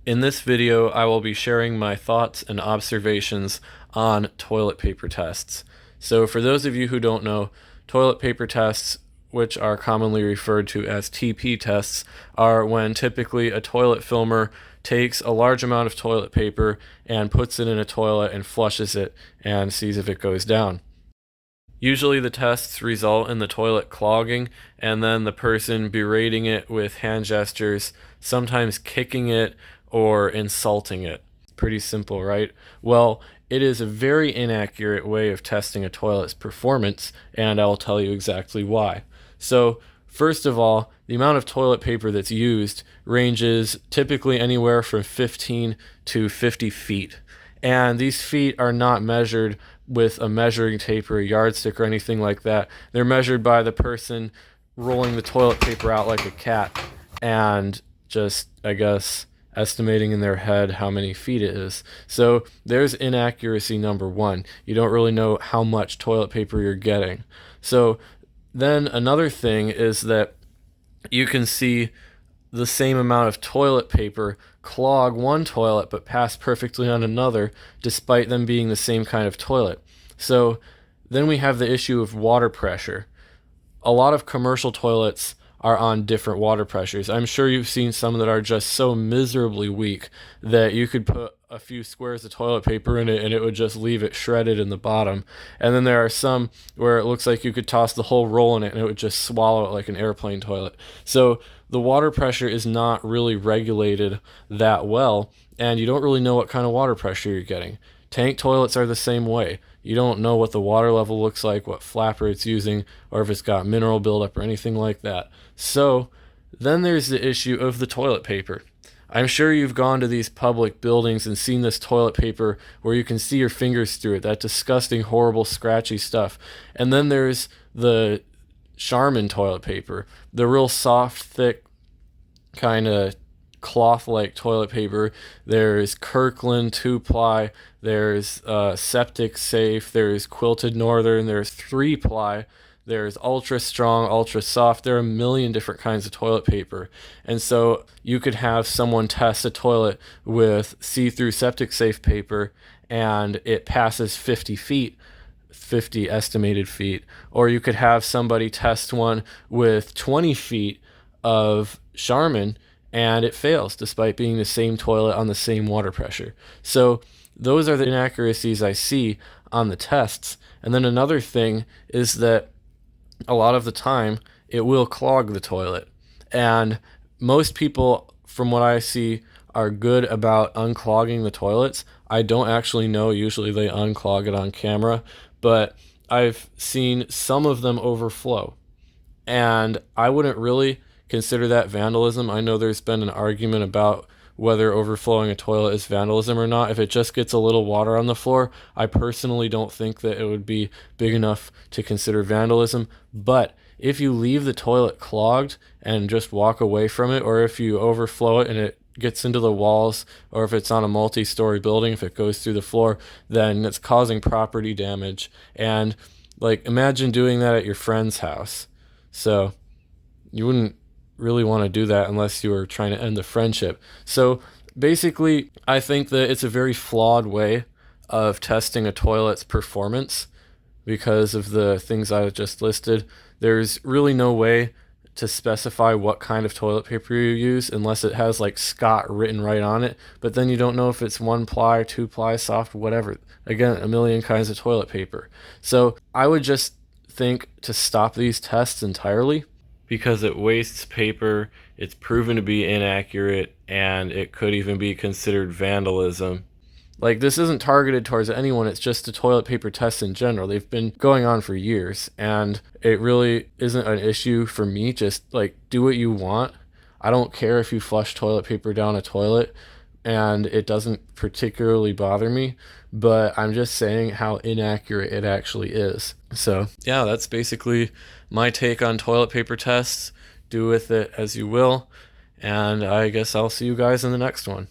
In this video, I will be sharing my thoughts and observations on toilet paper tests. So for those of you who don't know, toilet paper tests, which are commonly referred to as TP tests, are when typically a toilet filmer takes a large amount of toilet paper and puts it in a toilet and flushes it and sees if it goes down. Usually the tests result in the toilet clogging and then the person berating it with hand gestures, sometimes kicking it or insulting it. Pretty simple, right? Well, it is a very inaccurate way of testing a toilet's performance, and I'll tell you exactly why. So, first of all, the amount of toilet paper that's used ranges typically anywhere from 15 to 50 feet. And these feet are not measured with a measuring tape or a yardstick or anything like that. They're measured by the person rolling the toilet paper out like a cat and just, I guess, estimating in their head how many feet it is. So there's inaccuracy number one. You don't really know how much toilet paper you're getting. So then another thing is that you can see the same amount of toilet paper clog one toilet but pass perfectly on another, despite them being the same kind of toilet. So then we have the issue of water pressure. A lot of commercial toilets are on different water pressures. I'm sure you've seen some that are just so miserably weak that you could put a few squares of toilet paper in it and it would just leave it shredded in the bottom. And then there are some where it looks like you could toss the whole roll in it and it would just swallow it like an airplane toilet. So the water pressure is not really regulated that well, and you don't really know what kind of water pressure you're getting. Tank toilets are the same way. You don't know what the water level looks like, what flapper it's using, or if it's got mineral buildup or anything like that. So then there's the issue of the toilet paper. I'm sure you've gone to these public buildings and seen this toilet paper where you can see your fingers through it, that disgusting, horrible, scratchy stuff. And then there's the Charmin toilet paper, the real soft, thick, kind of cloth-like toilet paper. There's Kirkland 2-ply, there's Septic Safe, there's Quilted Northern, there's 3-ply, there's ultra strong, ultra soft. There are a million different kinds of toilet paper. And so you could have someone test a toilet with see-through Septic Safe paper and it passes 50 feet, 50 estimated feet. Or you could have somebody test one with 20 feet of Charmin and it fails despite being the same toilet on the same water pressure. So those are the inaccuracies I see on the tests. And then another thing is that a lot of the time it will clog the toilet. And most people, from what I see, are good about unclogging the toilets. I don't actually know. Usually they unclog it on camera, but I've seen some of them overflow. And I wouldn't really consider that vandalism. I know there's been an argument about whether overflowing a toilet is vandalism or not. If it just gets a little water on the floor, I personally don't think that it would be big enough to consider vandalism. But if you leave the toilet clogged and just walk away from it, or if you overflow it and it gets into the walls, or if it's on a multi-story building, if it goes through the floor, then it's causing property damage. And like, imagine doing that at your friend's house. So you wouldn't really want to do that unless you were trying to end the friendship. So basically, I think that it's a very flawed way of testing a toilet's performance because of the things I just listed. There's really no way to specify what kind of toilet paper you use unless it has like Scott written right on it, but then you don't know if it's 1-ply, 2-ply, soft, whatever. Again, a million kinds of toilet paper. So I would just think to stop these tests entirely, because it wastes paper, it's proven to be inaccurate, and it could even be considered vandalism. Like, this isn't targeted towards anyone, it's just a toilet paper test in general. They've been going on for years, and it really isn't an issue for me. Just, like, do what you want. I don't care if you flush toilet paper down a toilet, and it doesn't particularly bother me, but I'm just saying how inaccurate it actually is. So yeah, that's basically my take on toilet paper tests. Do with it as you will, and I guess I'll see you guys in the next one.